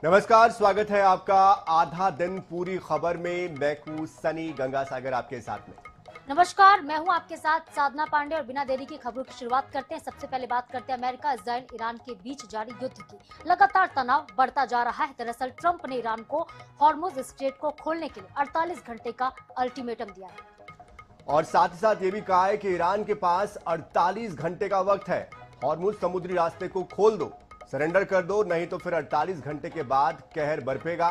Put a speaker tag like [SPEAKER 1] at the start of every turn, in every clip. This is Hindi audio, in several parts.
[SPEAKER 1] नमस्कार, स्वागत है आपका आधा दिन पूरी खबर में। मैं हूं सनी गंगासागर आपके साथ में।
[SPEAKER 2] नमस्कार, मैं हूं आपके साथ साधना पांडे और बिना देरी की खबरों की शुरुआत करते हैं। सबसे पहले बात करते हैं अमेरिका, इजराइल, ईरान के बीच जारी युद्ध की। लगातार तनाव बढ़ता जा रहा है। दरअसल ट्रंप ने ईरान को हॉर्मुज स्ट्रेट को खोलने के लिए 48 घंटे का अल्टीमेटम दिया है
[SPEAKER 1] और साथ ही साथ ये भी कहा है कि ईरान के पास 48 घंटे का वक्त है। हॉर्मुज समुद्री रास्ते को खोल दो, सरेंडर कर दो, नहीं तो फिर 48 घंटे के बाद कहर बरपेगा।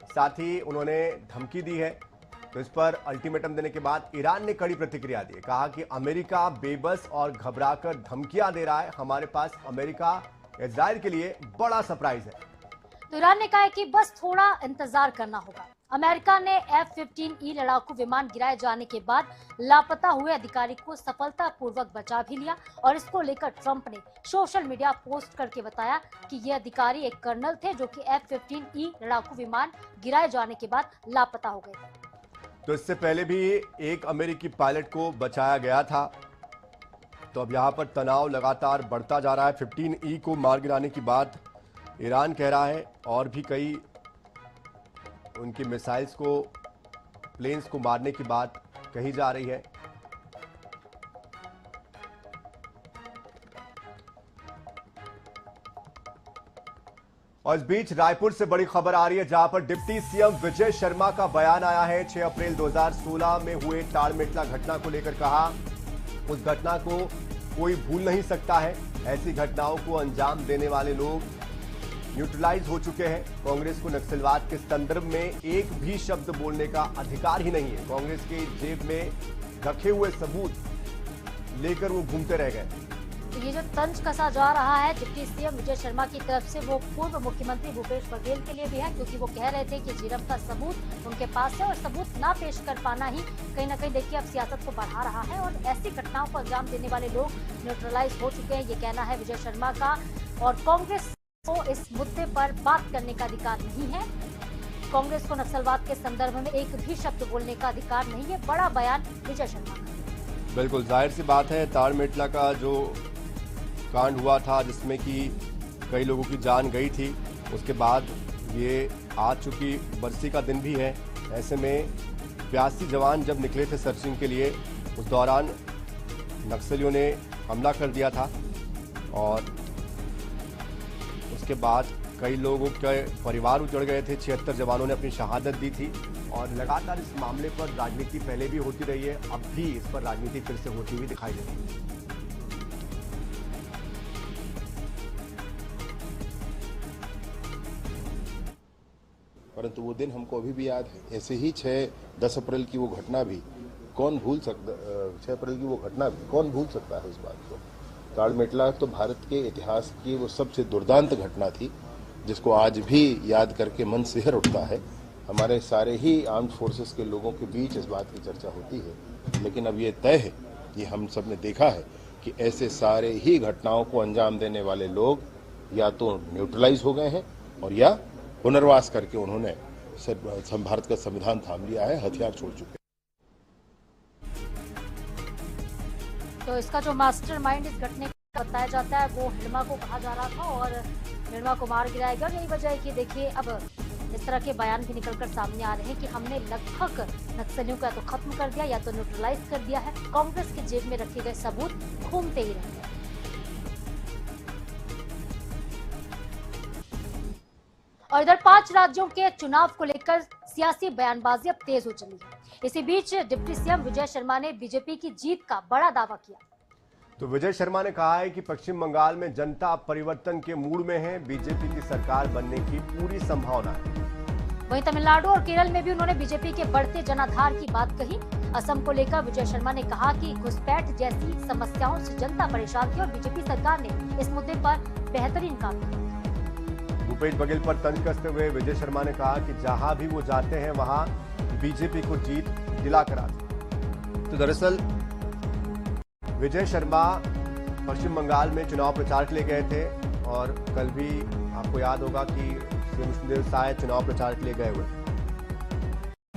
[SPEAKER 1] साथ ही उन्होंने धमकी दी है। तो इस पर अल्टीमेटम देने के बाद ईरान ने कड़ी प्रतिक्रिया दी। कहा कि अमेरिका बेबस और घबराकर धमकियां दे रहा है। हमारे पास अमेरिका इजराइल के लिए बड़ा सरप्राइज है।
[SPEAKER 2] तो ईरान ने कहा है कि बस थोड़ा इंतजार करना होगा। अमेरिका ने F-15E लड़ाकू विमान गिराए जाने के बाद लापता हुए अधिकारी को सफलतापूर्वक बचा भी लिया और इसको लेकर ट्रंप ने सोशल मीडिया पोस्ट करके बताया कि ये अधिकारी एक कर्नल थे जो कि F-15E लड़ाकू विमान गिराए जाने के बाद लापता हो गए थे।
[SPEAKER 1] तो इससे पहले भी एक अमेरिकी पायलट को बचाया गया था। तो अब यहां पर तनाव लगातार बढ़ता जा रहा है। 15E को मार गिराने की बात ईरान कह रहा है और भी कई उनकी मिसाइल्स को, प्लेन्स को मारने की बात कही जा रही है। और इस बीच रायपुर से बड़ी खबर आ रही है, जहां पर डिप्टी सीएम विजय शर्मा का बयान आया है। 6 अप्रैल 2016 में हुए ताड़मेटला घटना को लेकर कहा, उस घटना को कोई भूल नहीं सकता है। ऐसी घटनाओं को अंजाम देने वाले लोग न्यूट्रलाइज हो चुके हैं। कांग्रेस को नक्सलवाद के संदर्भ में एक भी शब्द बोलने का अधिकार ही नहीं है। कांग्रेस के जेब में रखे हुए सबूत लेकर वो घूमते रह गए।
[SPEAKER 2] तो ये जो तंज कसा जा रहा है डिप्टी सीएम विजय शर्मा की तरफ से, वो पूर्व मुख्यमंत्री भूपेश बघेल के लिए भी है, क्योंकि वो कह रहे थे कि जीरम का सबूत उनके पास है और सबूत ना पेश कर पाना ही कहीं ना कहीं देखिए अब सियासत को बढ़ा रहा है और ऐसी घटनाओं को अंजाम देने वाले लोग न्यूट्रलाइज हो चुके हैं। ये कहना है विजय शर्मा का। और कांग्रेस को इस मुद्दे पर बात करने का अधिकार नहीं है। कांग्रेस को नक्सलवाद के संदर्भ में एक भी शब्द बोलने का अधिकार नहीं है। बड़ा बयान विजय शर्मा का।
[SPEAKER 1] बिल्कुल जाहिर सी बात है, ताड़मेटला का जो कांड हुआ था जिसमें कि कई लोगों की जान गई थी, उसके बाद ये आ चुकी बरसी का दिन भी है। ऐसे में 82 जवान जब निकले थे सर्चिंग के लिए, उस दौरान नक्सलियों ने हमला कर दिया था और उसके बाद कई लोगों के परिवार उजड़ गए थे। 76 जवानों ने अपनी शहादत दी थी और लगातार इस मामले पर राजनीति पहले भी होती रही है, अब भी इस पर राजनीति फिर से होती हुई दिखाई दे रही है।
[SPEAKER 3] परंतु वो दिन हमको अभी भी याद है। ऐसे ही 6-10 अप्रैल की वो घटना भी कौन भूल सकता, 6 अप्रैल की वो घटना भी कौन भूल सकता है उस बात को। ताड़मेटला तो भारत के इतिहास की वो सबसे दुर्दांत घटना थी, जिसको आज भी याद करके मन सिहर उठता है। हमारे सारे ही आर्म्ड फोर्सेस के लोगों के बीच इस बात की चर्चा होती है, लेकिन अब ये तय है, ये हम सब ने देखा है कि ऐसे सारे ही घटनाओं को अंजाम देने वाले लोग या तो न्यूट्रलाइज हो गए हैं और या पुनर्वास करके उन्होंने भारत का संविधान थाम लिया है, हथियार छोड़ चुके हैं।
[SPEAKER 2] तो इसका जो मास्टरमाइंड इस घटने का बताया जाता है वो हिडमा को कहा जा रहा था और हिडमा को मार गिराया गया। यही वजह है कि देखिए अब इस तरह के बयान भी निकलकर सामने आ रहे हैं कि हमने लगभग नक्सलियों को या तो खत्म कर दिया या तो न्यूट्रलाइज कर दिया है। कांग्रेस के जेब में रखे गए सबूत घूमते ही रह गए। और इधर 5 राज्यों के चुनाव को लेकर सियासी बयानबाजी अब तेज हो चली है। इसी बीच डिप्टी सीएम विजय शर्मा ने बीजेपी की जीत का बड़ा दावा किया।
[SPEAKER 1] तो विजय शर्मा ने कहा है कि पश्चिम बंगाल में जनता परिवर्तन के मूड में है, बीजेपी की सरकार बनने की पूरी संभावना है।
[SPEAKER 2] वहीं तमिलनाडु और केरल में भी उन्होंने बीजेपी के बढ़ते जनाधार की बात कही। असम को लेकर विजय शर्मा ने कहा कि घुसपैठ जैसी समस्याओं से जनता परेशान थी और बीजेपी सरकार ने इस मुद्दे पर बेहतरीन काम किया।
[SPEAKER 1] भूपेश बघेल पर तंज कसते हुए विजय शर्मा ने कहा कि जहां भी वो जाते हैं वहां बीजेपी को जीत दिलाकर आते। तो दरअसल विजय शर्मा पश्चिम बंगाल में चुनाव प्रचार के लिए गए थे और कल भी आपको याद होगा कि सीएम विष्णुदेव साय चुनाव प्रचार के लिए गए हुए।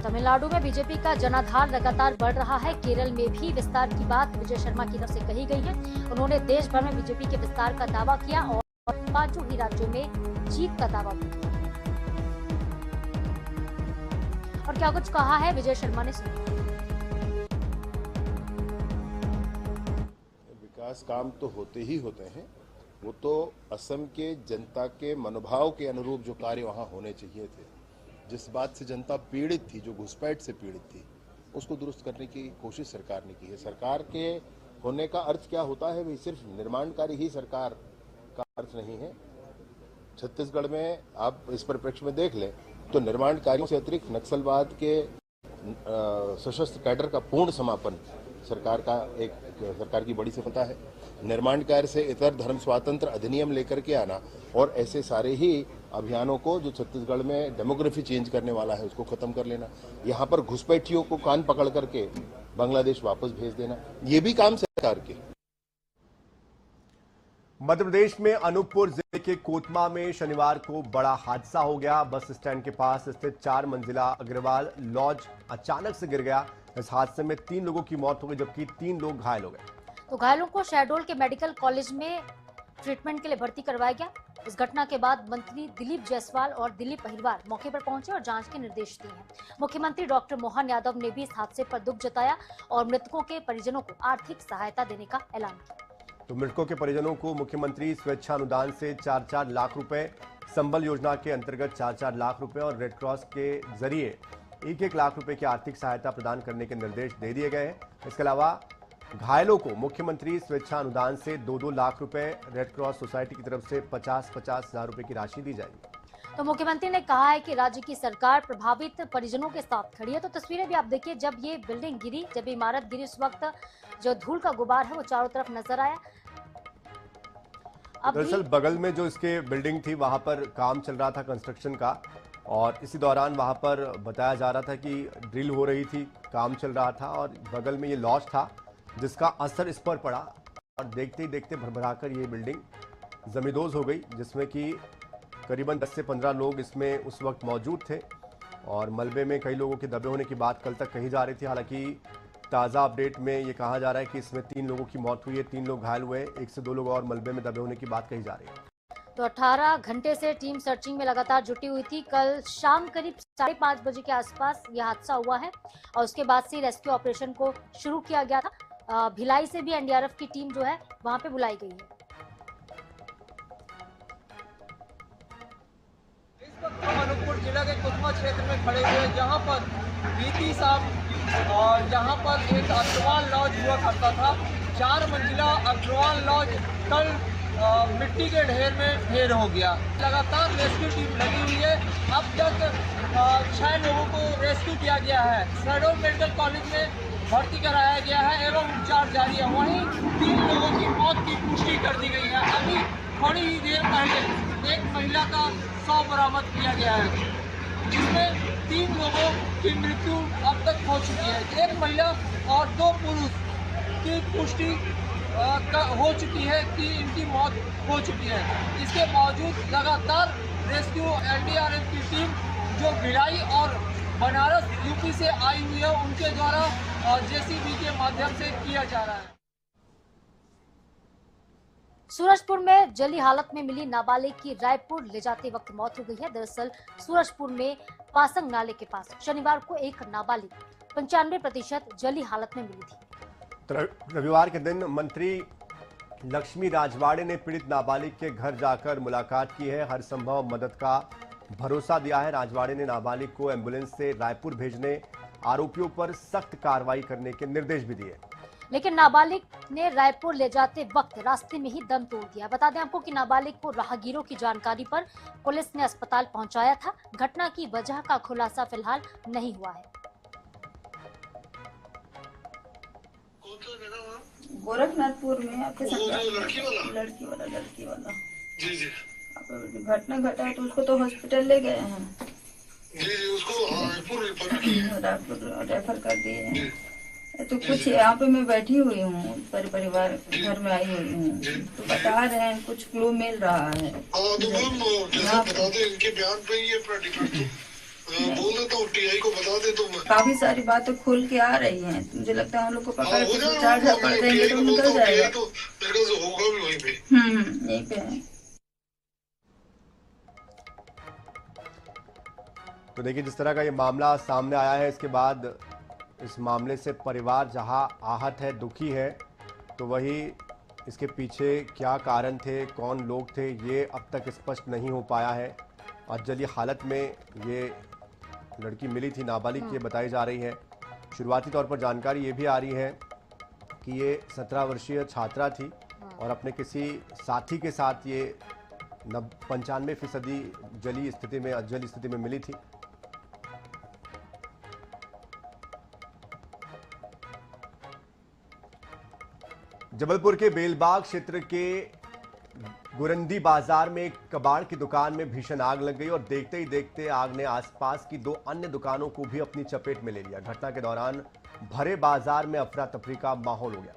[SPEAKER 2] तमिलनाडु में बीजेपी का जनाधार लगातार बढ़ रहा है। केरल में भी विस्तार की बात विजय शर्मा की तरफ से कही गई है। उन्होंने देश भर में बीजेपी के विस्तार का दावा किया और 5 ही राज्यों में जीत का दावा किया। और क्या कुछ कहा है विजय शर्मा ने, सुनिए।
[SPEAKER 3] विकास काम तो होते ही होते हैं, वो तो असम के जनता के मनोभाव के अनुरूप जो कार्य वहाँ होने चाहिए थे, जिस बात से जनता पीड़ित थी, जो घुसपैठ से पीड़ित थी, उसको दुरुस्त करने की कोशिश सरकार ने की है। सरकार के होने का अर्थ क्या होता है? भाई सिर्फ निर्माणकारी ही सरकार का अर्थ नहीं है। छत्तीसगढ़ में आप इस परिप्रेक्ष्य में देख लें तो निर्माण कार्यों से अतिरिक्त नक्सलवाद के सशस्त्र कैडर का पूर्ण समापन सरकार की बड़ी सफलता है। निर्माण कार्य से इतर धर्म स्वातंत्र अधिनियम लेकर के आना और ऐसे सारे ही अभियानों को जो छत्तीसगढ़ में डेमोग्राफी चेंज करने वाला है उसको खत्म कर लेना, यहाँ पर घुसपैठियों को कान पकड़ करके बांग्लादेश वापस भेज देना, ये भी काम सरकार के।
[SPEAKER 1] मध्य प्रदेश में अनूपपुर जिले के कोतमा में शनिवार को बड़ा हादसा हो गया। बस स्टैंड के पास स्थित 4 मंजिला अग्रवाल लॉज अचानक से गिर गया। इस हादसे में 3 लोगों की मौत हो गई जबकि 3 लोग घायल हो गए।
[SPEAKER 2] तो घायलों को शहडोल के मेडिकल कॉलेज में ट्रीटमेंट के लिए भर्ती करवाया गया। इस घटना के बाद मंत्री दिलीप जायसवाल और दिलीप अहिरवार मौके पर पहुंचे और जांच के निर्देश दिए हैं। मुख्यमंत्री डॉक्टर मोहन यादव ने भी इस हादसे पर दुख जताया और मृतकों के परिजनों को आर्थिक सहायता देने का ऐलान किया।
[SPEAKER 1] तो मृतकों के परिजनों को मुख्यमंत्री स्वेच्छा अनुदान से 4-4 लाख रुपए, संबल योजना के अंतर्गत 4-4 लाख रुपए और रेड क्रॉस के जरिए 1-1 लाख रुपए की आर्थिक सहायता प्रदान करने के निर्देश दे दिए गए हैं। इसके अलावा घायलों को मुख्यमंत्री स्वेच्छा अनुदान से 2-2 लाख रुपए, रेड क्रॉस सोसाइटी की तरफ से 50-50 हजार रुपए की राशि दी जाएगी।
[SPEAKER 2] तो मुख्यमंत्री ने कहा है कि राज्य की सरकार प्रभावित परिजनों के साथ खड़ी है। तो तस्वीरें भी आप देखिए, जब ये बिल्डिंग गिरी, जब इमारत गिरी, उस वक्त जो धूल का गुबार है वो चारों तरफ नजर आया।
[SPEAKER 1] दरअसल बगल में जो इसके बिल्डिंग थी वहां पर काम चल रहा था कंस्ट्रक्शन का, और इसी दौरान वहां पर बताया जा रहा था कि ड्रिल हो रही थी, काम चल रहा था और बगल में ये लॉज था जिसका असर इस पर पड़ा और देखते ही देखते भरभराकर ये बिल्डिंग जमींदोज हो गई, जिसमें कि करीबन 10 से 15 लोग इसमें उस वक्त मौजूद थे और मलबे में कई लोगों के दबे होने की बात कल तक कही जा रही थी। हालांकि ताज़ा अपडेट में ये कहा जा रहा है कि इसमें 3 लोगों की मौत हुई है, 3 लोग घायल हुए, 1 से 2 लोग और मलबे में दबे होने की बात कही जा रही है।
[SPEAKER 2] तो 18 घंटे से टीम सर्चिंग में लगातार जुटी हुई थी। कल शाम करीब 5:30 बजे के आसपास यह हादसा हुआ है और उसके बाद से रेस्क्यू ऑपरेशन को शुरू किया गया था। भिलाई से भी एनडीआरएफ की टीम जो है वहां पे बुलाई गई है।
[SPEAKER 4] इस वक्त हम अनूपपुर जिला के कोतमा क्षेत्र में खड़े हुए हैं, जहां पर बीती शाम और जहां पर एक अग्रवाल लॉज हुआ करता था। 4 मंजिला अग्रवाल लॉज कल मिट्टी के ढेर में ढेर हो गया। लगातार रेस्क्यू टीम लगी हुई है। अब तक 6 लोगों को रेस्क्यू किया गया है, शहडोल मेडिकल कॉलेज में भर्ती कराया गया है एवं उपचार जारी है। वहीं 3 लोगों की मौत की पुष्टि कर दी गई है। अभी थोड़ी ही देर पहले एक महिला का शव बरामद किया गया है, जिसमें 3 लोगों की मृत्यु अब तक हो चुकी है। एक महिला और 2 पुरुष की पुष्टि हो चुकी है कि इनकी मौत हो चुकी है। इसके बावजूद लगातार रेस्क्यू एनडीआरएफ की टीम जो भिलाई और बनारस यूपी से आई हुई है, उनके द्वारा जेसीबी के माध्यम से किया जा रहा है।
[SPEAKER 2] सूरजपुर में जली हालत में मिली नाबालिग की रायपुर ले जाते वक्त मौत हो गई है। दरअसल सूरजपुर में पासंग नाले के पास शनिवार को एक नाबालिग 95% जली हालत में मिली थी।
[SPEAKER 1] रविवार के दिन मंत्री लक्ष्मी राजवाड़े ने पीड़ित नाबालिग के घर जाकर मुलाकात की है, हर संभव मदद का भरोसा दिया है। राजवाड़े ने नाबालिग को एम्बुलेंस से रायपुर भेजने, आरोपियों पर सख्त कार्रवाई करने के निर्देश भी दिए।
[SPEAKER 2] लेकिन नाबालिग ने रायपुर ले जाते वक्त रास्ते में ही दम तोड़ दिया। बता दें आपको कि नाबालिग को राहगीरों की जानकारी पर पुलिस ने अस्पताल पहुंचाया था। घटना की वजह का खुलासा फिलहाल नहीं हुआ है।
[SPEAKER 5] गोरखनाथपुर में आपके साथ लड़की वाला
[SPEAKER 6] जी
[SPEAKER 5] घटना घटा है, तो उसको तो हॉस्पिटल ले गए हैं।
[SPEAKER 6] जी उसको रायपुर
[SPEAKER 5] रेफर कर दिए हैं। तो कुछ यहाँ पे मैं बैठी हुई हूँ, परिवार घर में आई हुई हूँ, तो बता रहे हैं कुछ क्लू मिल रहा है।
[SPEAKER 6] तो मैम बता दे, इनके बयान पे ही अपना डिपेंड बोल देता हूँ, टीआई को बता दे। तो
[SPEAKER 5] काफी सारी बातें खुल के आ रही हैं, मुझे लगता है हम लोग को पकड़ के 4 पड़ देंगे तो निकल जाएगा।
[SPEAKER 6] तो मेरे से होगा भी वहीं पे।
[SPEAKER 5] यहीं पे है।
[SPEAKER 1] तो देखिए जिस तरह का ये मामला सामने आया है, इसके बाद इस मामले से परिवार जहां आहत है, दुखी है, तो वही इसके पीछे क्या कारण थे, कौन लोग थे, ये अब तक स्पष्ट नहीं हो पाया है। अधजली हालत में ये लड़की मिली थी, नाबालिग ये बताई जा रही है। शुरुआती तौर पर जानकारी ये भी आ रही है कि ये 17 वर्षीय छात्रा थी और अपने किसी साथी के साथ ये 95% जली स्थिति में, अधजली स्थिति में मिली थी। जबलपुर के बेलबाग क्षेत्र के गुरंदी बाजार में एक कबाड़ की दुकान में भीषण आग लग गई और देखते ही देखते आग ने आसपास की 2 अन्य दुकानों को भी अपनी चपेट में ले लिया। घटना के दौरान भरे बाजार में अफरा तफरी का माहौल हो गया।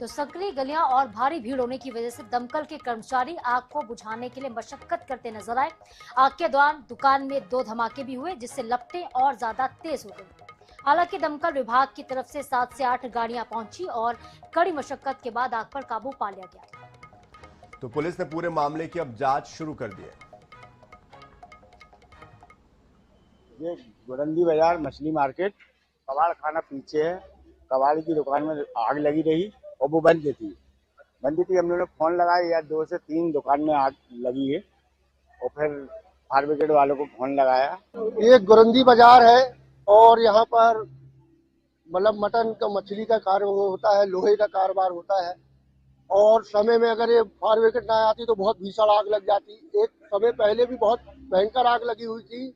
[SPEAKER 2] तो संकरी गलियां और भारी भीड़ होने की वजह से दमकल के कर्मचारी आग को बुझाने के लिए मशक्कत करते नजर आए। आग के दौरान दुकान में 2 धमाके भी हुए, जिससे लपटें और ज्यादा तेज हो गई। हालांकि दमकल विभाग की तरफ से 7 से 8 गाड़ियां पहुंची और कड़ी मशक्कत के बाद आग पर काबू पा लिया गया।
[SPEAKER 1] तो पुलिस ने पूरे मामले की अब जांच शुरू कर दी है।
[SPEAKER 7] ये गुरंदी बाजार मछली मार्केट कबाड़ खाना पीछे है। कबाड़ की दुकान में आग लगी रही और वो बंद थी। हम लोगों ने फोन लगाया, या 2 से 3 दुकान में आग लगी है और फिर फायर ब्रिगेड वालों को फोन लगाया।
[SPEAKER 8] ये गुरंदी बाजार है और यहाँ पर मतलब मटन का, मछली का कारोबार होता है, लोहे का कारोबार होता है। और समय में अगर ये फायर ब्रिगेड ना आती तो बहुत भीषण आग लग जाती। एक समय पहले भी बहुत भयंकर आग लगी हुई थी,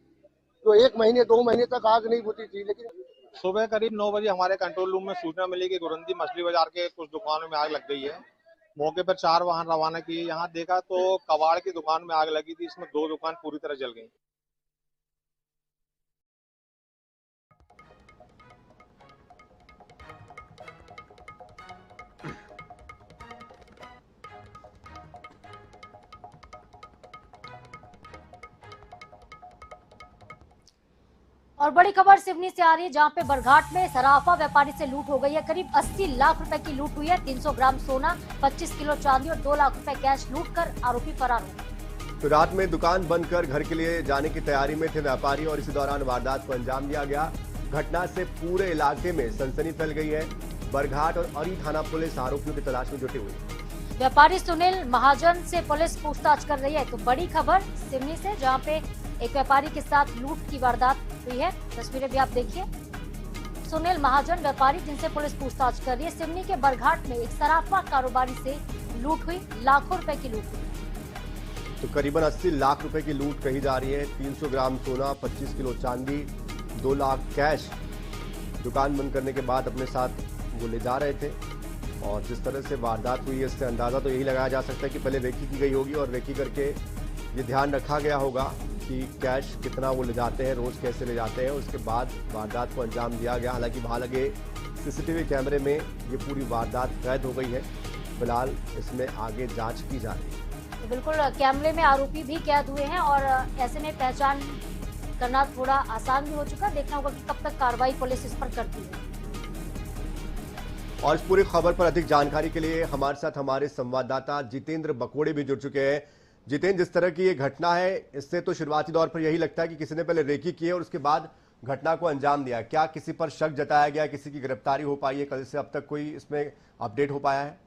[SPEAKER 8] तो 1 महीने 2 महीने तक आग नहीं बुझी थी। लेकिन
[SPEAKER 9] सुबह करीब 9 बजे हमारे कंट्रोल रूम में सूचना मिली कि गुरंदी मछली बाजार के कुछ दुकानों में आग लग गई है। मौके पर 4 वाहन रवाना किए। यहाँ देखा तो कबाड़ की दुकान में आग लगी थी, इसमें 2 दुकान पूरी तरह जल गई।
[SPEAKER 2] और बड़ी खबर सिवनी से आ रही है, जहां पे बरघाट में सराफा व्यापारी से लूट हो गई है। करीब 80 लाख रुपए की लूट हुई है। 300 ग्राम सोना, 25 किलो चांदी और 2 लाख रुपए कैश लूट कर आरोपी फरार हो।
[SPEAKER 1] तो रात में दुकान बंद कर घर के लिए जाने की तैयारी में थे व्यापारी और इसी दौरान वारदात को अंजाम दिया गया। घटना से पूरे इलाके में सनसनी फैल गई है। बरघाट और अरी थाना पुलिस आरोपियों की तलाश में जुटी हुई है।
[SPEAKER 2] व्यापारी सुनील महाजन से पुलिस पूछताछ कर रही है। तो बड़ी खबर सिवनी से, जहां पे एक व्यापारी के साथ लूट की वारदात हुई है। तस्वीरें भी आप देखिए। सुनील महाजन व्यापारी जिनसे पुलिस पूछताछ कर रही है। सिवनी के बरघाट में एक सराफा कारोबारी से लूट हुई, लाखों रुपए की लूट हुई।
[SPEAKER 1] तो करीबन 80 लाख रुपए की लूट कही जा रही है। 300 ग्राम सोना, 25 किलो चांदी, 2 लाख कैश दुकान बंद करने के बाद अपने साथ वो ले जा रहे थे। और जिस तरह से वारदात हुई है, इससे अंदाजा तो यही लगाया जा सकता है कि पहले रेकी की गई होगी और रेकी करके ये ध्यान रखा गया होगा कि कैश कितना वो ले जाते हैं, रोज कैसे ले जाते हैं। उसके बाद वारदात को अंजाम दिया गया। हालांकि वहां लगे सीसीटीवी कैमरे में ये पूरी वारदात कैद हो गई है। फिलहाल इसमें आगे जांच की जा रही है।
[SPEAKER 2] तो बिल्कुल कैमरे में आरोपी भी कैद हुए हैं और ऐसे में पहचान करना थोड़ा आसान भी हो चुका है। देखना होगा कि कब तक कार्रवाई पुलिस इस पर करती है।
[SPEAKER 1] और इस पूरी खबर पर अधिक जानकारी के लिए हमारे साथ हमारे संवाददाता जितेंद्र बकोड़े भी जुड़ चुके हैं। जितेंद्र, जिस तरह की ये घटना है, इससे तो शुरुआती दौर पर यही लगता है कि किसी ने पहले रेकी की है और उसके बाद घटना को अंजाम दिया। क्या किसी पर शक जताया गया, किसी की गिरफ्तारी हो पाई है? कल से अब तक कोई इसमें अपडेट हो पाया है?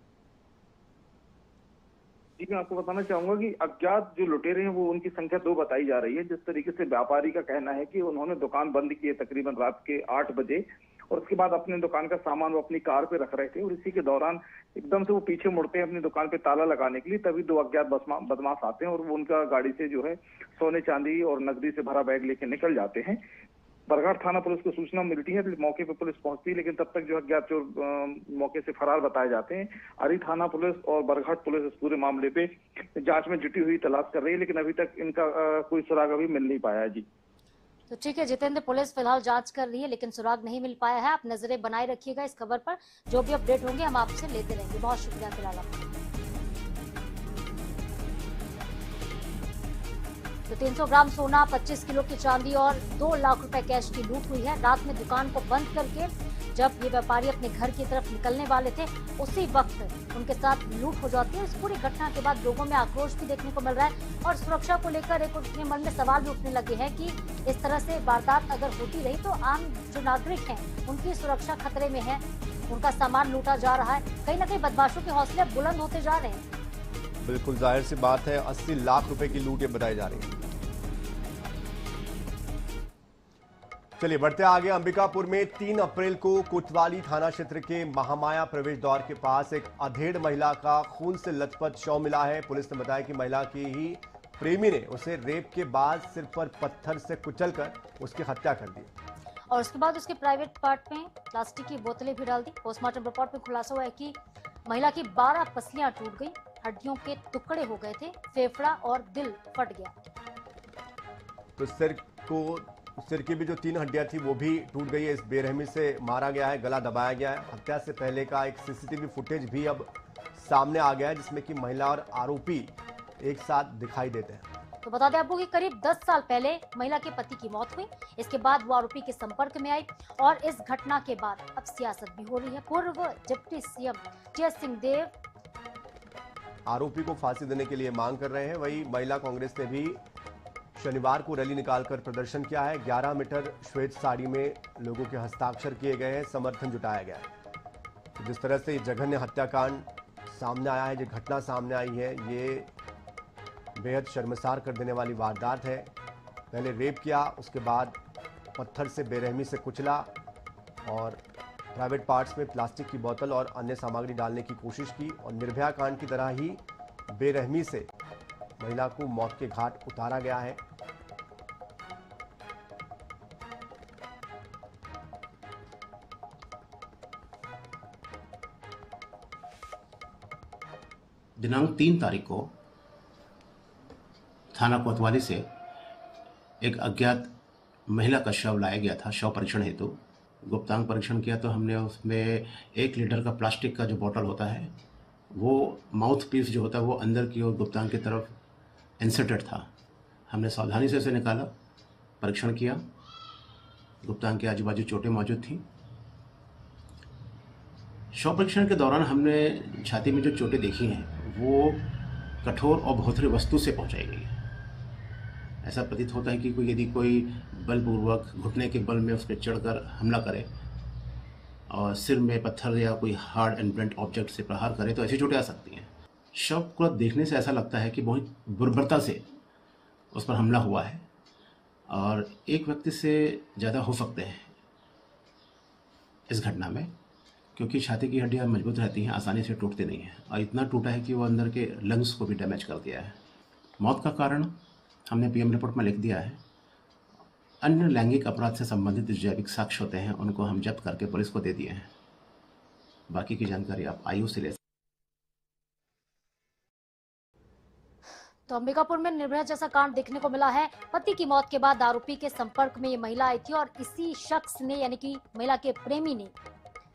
[SPEAKER 10] जी, मैं आपको बताना चाहूंगा कि अज्ञात जो लुटेरे हैं वो उनकी संख्या 2 बताई जा रही है। जिस तरीके से व्यापारी का कहना है कि उन्होंने दुकान बंद की है तकरीबन रात के 8 बजे और उसके बाद अपने दुकान का सामान वो अपनी कार पे रख रहे थे और इसी के दौरान एकदम से वो पीछे मुड़ते हैं अपनी दुकान पे ताला लगाने के लिए। तभी 2 अज्ञात बदमाश आते हैं और वो उनका गाड़ी से जो है सोने चांदी और नकदी से भरा बैग लेके निकल जाते हैं। बरघाट थाना पुलिस को सूचना मिलती है, मौके पे पुलिस पहुंचती है, लेकिन तब तक जो अज्ञात चोर मौके से फरार बताए जाते हैं। अरी थाना पुलिस और बरघाट पुलिस इस पूरे मामले पे जांच में जुटी हुई तलाश कर रही है, लेकिन अभी तक इनका कोई सुराग अभी मिल नहीं पाया है। जी
[SPEAKER 2] तो ठीक है जितेंद्र, पुलिस फिलहाल जांच कर रही है लेकिन सुराग नहीं मिल पाया है। आप नजरें बनाए रखिएगा इस खबर पर, जो भी अपडेट होंगे हम आपसे लेते रहेंगे। बहुत शुक्रिया फिलहाल आपका। तो 300 ग्राम सोना, 25 किलो की चांदी और 2 लाख रुपए कैश की लूट हुई है। रात में दुकान को बंद करके जब ये व्यापारी अपने घर की तरफ निकलने वाले थे उसी वक्त उनके साथ लूट हो जाती है। इस पूरी घटना के बाद लोगों में आक्रोश भी देखने को मिल रहा है और सुरक्षा को लेकर एक उनके मन में सवाल भी उठने लगे हैं कि इस तरह से वारदात अगर होती रही तो आम जो नागरिक हैं उनकी सुरक्षा खतरे में है, उनका सामान लूटा जा रहा है, कहीं ना कहीं बदमाशों के हौसले बुलंद होते जा रहे हैं।
[SPEAKER 1] बिल्कुल जाहिर सी बात है, 80 लाख रुपए की लूट ये बताई जा रही है। चलिए बढ़ते आगे। अंबिकापुर में 3 अप्रैल को कोतवाली थाना क्षेत्र के महामाया प्रवेश द्वार के पास एक अधेड़ महिला का खून से लथपथ शव मिला है। पुलिस ने बताया कि महिला की ही प्रेमी ने उसे रेप के बाद सिर पर पत्थर से कुचलकर उसकी हत्या कर दी
[SPEAKER 2] और उसके बाद उसके प्राइवेट पार्ट में प्लास्टिक की बोतलें भी डाल दी। पोस्टमार्टम रिपोर्ट में खुलासा हुआ है कि महिला की 12 पसलियां टूट गई, हड्डियों के टुकड़े हो गए थे, फेफड़ा और दिल फट गया।
[SPEAKER 1] तो सिर की भी जो 3 हड्डियां थी वो भी टूट गई है। इस बेरहमी से मारा गया है, गला दबाया गया है। हत्या से पहले का एक सीसीटीवी फुटेज भी अब सामने आ गया है जिसमें कि महिला और आरोपी एक साथ दिखाई देते हैं।
[SPEAKER 2] तो बता दें आपको कि करीब 10 साल पहले महिला के पति की मौत हुई। इसके बाद वो आरोपी के संपर्क में आई और इस घटना के बाद अब सियासत भी हो रही है। पूर्व डिप्टी सीएम टीएस सिंहदेव
[SPEAKER 1] आरोपी को फांसी देने के लिए मांग कर रहे हैं। वहीं महिला कांग्रेस ने भी शनिवार को रैली निकालकर प्रदर्शन किया है। 11 मीटर श्वेत साड़ी में लोगों के हस्ताक्षर किए गए हैं, समर्थन जुटाया गया है। जिस तरह से जघन्य हत्याकांड सामने आया है, जो घटना सामने आई है, ये बेहद शर्मसार कर देने वाली वारदात है। पहले रेप किया, उसके बाद पत्थर से बेरहमी से कुचला और प्राइवेट पार्ट्स में प्लास्टिक की बोतल और अन्य सामग्री डालने की कोशिश की और निर्भया कांड की तरह ही बेरहमी से महिला को मौत के घाट उतारा गया है।
[SPEAKER 11] दिनांक 3 तारीख को थाना कोतवाली से एक अज्ञात महिला का शव लाया गया था शव परीक्षण हेतु। गुप्तांग परीक्षण किया तो हमने उसमें 1 लीटर का प्लास्टिक का जो बोतल होता है वो माउथ पीस जो होता है वो अंदर की ओर गुप्तांग की तरफ इंसर्टेड था। हमने सावधानी से उसे निकाला, परीक्षण किया, गुप्तांग के आजू बाजू चोटें मौजूद थीं। शव परीक्षण के दौरान हमने छाती में जो चोटें देखी हैं वो कठोर और भौतिक वस्तु से पहुंचाई गई है। ऐसा प्रतीत होता है कि यदि कोई बलपूर्वक घुटने के बल में उस पर चढ़कर हमला करे और सिर में पत्थर या कोई हार्ड एंड ब्लंट ऑब्जेक्ट से प्रहार करे तो ऐसी चोटें आ सकती हैं। शव को देखने से ऐसा लगता है कि बहुत बर्बरता से उस पर हमला हुआ है और एक व्यक्ति से ज़्यादा हो सकते हैं इस घटना में, क्योंकि छाती की हड्डियाँ मजबूत रहती हैं, आसानी से टूटती नहीं हैं और इतना टूटा है कि वो अंदर के लंग्स को भी डैमेज कर दिया है। मौत का कारण हमने पीएम रिपोर्ट में लिख दिया है। अन्य लैंगिक अपराध से संबंधित जैविक साक्ष्य होते हैं उनको हम जब्त करके पुलिस को दे दिए हैं। बाकी की जानकारी आप आयु से ले।
[SPEAKER 2] तो अंबिकापुर में निर्भया जैसा कांड देखने को मिला है। पति की मौत के बाद आरोपी के संपर्क में ये महिला आई थी और इसी शख्स ने यानी कि महिला के प्रेमी ने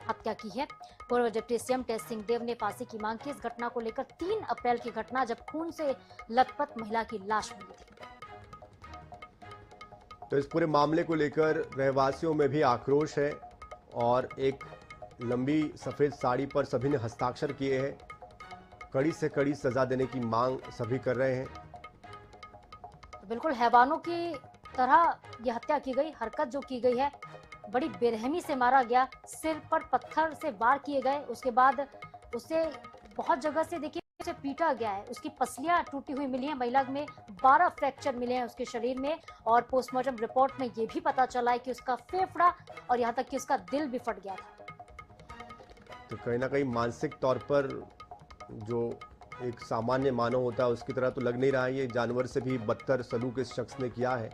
[SPEAKER 2] हत्या की है। पूर्व डिप्टी सीएम टीएस सिंहदेव ने फांसी की मांग की। इस घटना को लेकर 3 अप्रैल की घटना जब खून से लथपथ महिला की लाश मिली थी।
[SPEAKER 1] तो इस पूरे मामले को लेकर रहवासियों में भी आक्रोश है और एक लंबी सफेद साड़ी पर सभी ने हस्ताक्षर किए हैं। कड़ी से कड़ी सजा देने की मांग सभी कर रहे हैं।
[SPEAKER 2] तो बिल्कुल हैवानों की तरह यह हत्या की गई, हरकत जो की गई है बड़ी बेरहमी से मारा गया। सिर पर पत्थर से वार किए गए, उसके बाद उसे बहुत जगह से देखिए उसे पीटा गया है। उसकी पसलियां टूटी हुई मिली हैं। महिला में 12 फ्रैक्चर मिले हैं उसके शरीर में और पोस्टमार्टम रिपोर्ट में यह भी पता चला है कि उसका फेफड़ा और यहाँ तक कि उसका दिल भी फट गया था।
[SPEAKER 1] तो कहीं ना कहीं मानसिक तौर पर जो एक सामान्य मानव होता है उसकी तरह तो लग नहीं रहा है। ये जानवर से भी बदतर सलूक इस शख्स ने किया है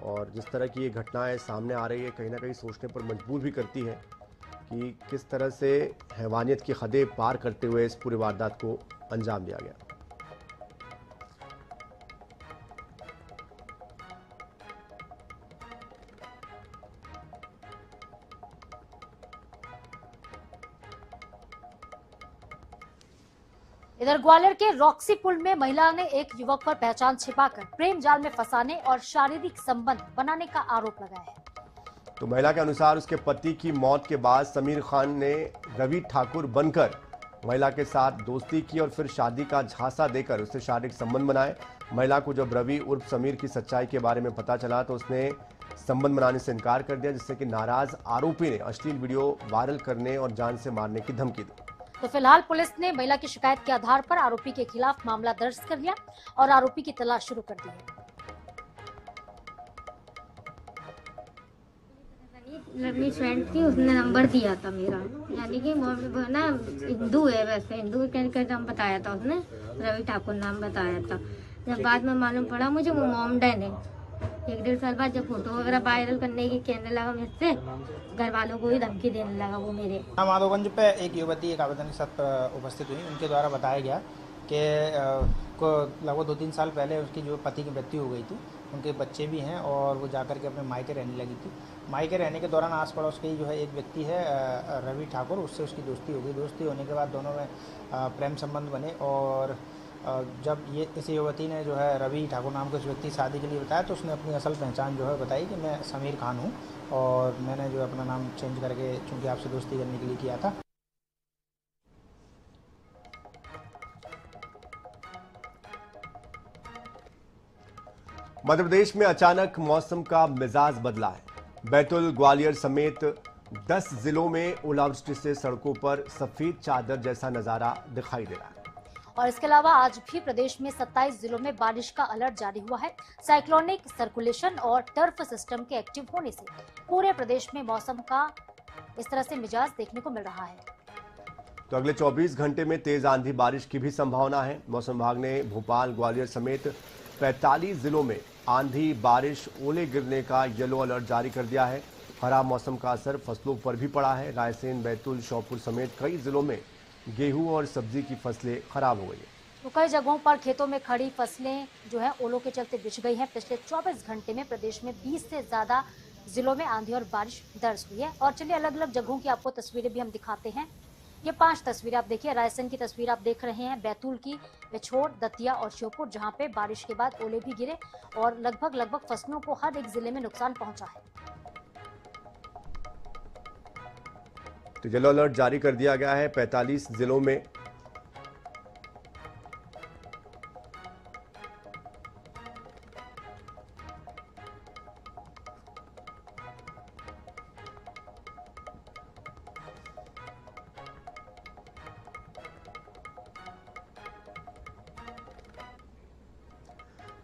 [SPEAKER 1] और जिस तरह की ये घटनाएं सामने आ रही है कहीं ना कहीं सोचने पर मजबूर भी करती है कि किस तरह से हैवानियत की हदें पार करते हुए इस पूरी वारदात को अंजाम दिया गया।
[SPEAKER 2] इधर ग्वालियर के रॉक्सी पुल में महिला ने एक युवक पर पहचान छिपाकर प्रेम जाल में फंसाने और शारीरिक संबंध बनाने का आरोप लगाया है।
[SPEAKER 1] तो महिला के अनुसार उसके पति की मौत के बाद समीर खान ने रवि ठाकुर बनकर महिला के साथ दोस्ती की और फिर शादी का झांसा देकर उससे शारीरिक संबंध बनाए। महिला को जब रवि उर्फ समीर की सच्चाई के बारे में पता चला तो उसने संबंध बनाने से इनकार कर दिया, जिससे कि नाराज आरोपी ने अश्लील वीडियो वायरल करने और जान से मारने की धमकी दी।
[SPEAKER 2] तो फिलहाल पुलिस ने महिला की शिकायत के आधार पर आरोपी के खिलाफ मामला दर्ज कर लिया और आरोपी की तलाश शुरू कर दी है।
[SPEAKER 12] मेरी फ्रेंड थी, उसने नंबर दिया था मेरा, यानी कि वो ना हिंदू है, वैसे हिंदू का नाम बताया था उसने, रवि ठाकुर नाम बताया था। जब बाद में मालूम पड़ा मुझे वो मोमडन है। 1-1.5 साल बाद जब फोटो वगैरह वायरल करने की कहने लगा मुझसे, घर वालों को ही धमकी देने लगा वो मेरे।
[SPEAKER 13] माधोगंज पे एक युवती एक आवेदन के साथ उपस्थित हुई। उनके द्वारा बताया गया कि को लगभग 2-3 साल पहले उसकी जो पति की मृत्यु हो गई थी, उनके बच्चे भी हैं और वो जाकर के अपने मायके रहने लगी थी। मायके रहने के दौरान आस पड़ोस के जो है एक व्यक्ति है रवि ठाकुर, उससे उसकी दोस्ती हो गई। दोस्ती होने के बाद दोनों में प्रेम संबंध बने और जब ये इस युवती ने जो है रवि ठाकुर नाम के उस व्यक्ति शादी के लिए बताया तो उसने अपनी असल पहचान जो है बताई कि मैं समीर खान हूँ और मैंने जो अपना नाम चेंज करके चूँकि आपसे दोस्ती करने के लिए किया था।
[SPEAKER 1] मध्य प्रदेश में अचानक मौसम का मिजाज बदला है। बैतूल, ग्वालियर समेत 10 जिलों में ओलावृष्टि से सड़कों पर सफेद चादर जैसा नजारा दिखाई दे रहा है।
[SPEAKER 2] और इसके अलावा आज भी प्रदेश में 27 जिलों में बारिश का अलर्ट जारी हुआ है। साइक्लोनिक सर्कुलेशन और टर्फ सिस्टम के एक्टिव होने से पूरे प्रदेश में मौसम का इस तरह से मिजाज देखने को मिल रहा है।
[SPEAKER 1] तो अगले 24 घंटे में तेज आंधी बारिश की भी संभावना है। मौसम विभाग ने भोपाल, ग्वालियर समेत 45 जिलों में आंधी, बारिश, ओले गिरने का येलो अलर्ट जारी कर दिया है। खराब मौसम का असर फसलों पर भी पड़ा है। रायसेन, बैतूल, श्योपुर समेत कई जिलों में गेहूं और सब्जी की फसलें खराब हो गई हैं।
[SPEAKER 2] तो कई जगहों पर खेतों में खड़ी फसलें जो है ओलों के चलते बिछ गई हैं। पिछले 24 घंटे में प्रदेश में 20 से ज्यादा जिलों में आंधी और बारिश दर्ज हुई है। और चलिए अलग अलग जगहों की आपको तस्वीरें भी हम दिखाते हैं। ये 5 तस्वीरें आप देखिए। रायसेन की तस्वीर आप देख रहे हैं, बैतूल की, बिछोर, दतिया और श्योपुर, जहां पे बारिश के बाद ओले भी गिरे और लगभग फसलों को हर एक जिले में नुकसान पहुंचा है।
[SPEAKER 1] तो येलो अलर्ट जारी कर दिया गया है 45 जिलों में।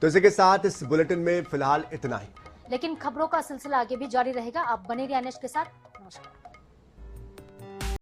[SPEAKER 1] तो इसी के साथ इस बुलेटिन में फिलहाल इतना ही,
[SPEAKER 2] लेकिन खबरों का सिलसिला आगे भी जारी रहेगा। आप बने रहिए NH के साथ।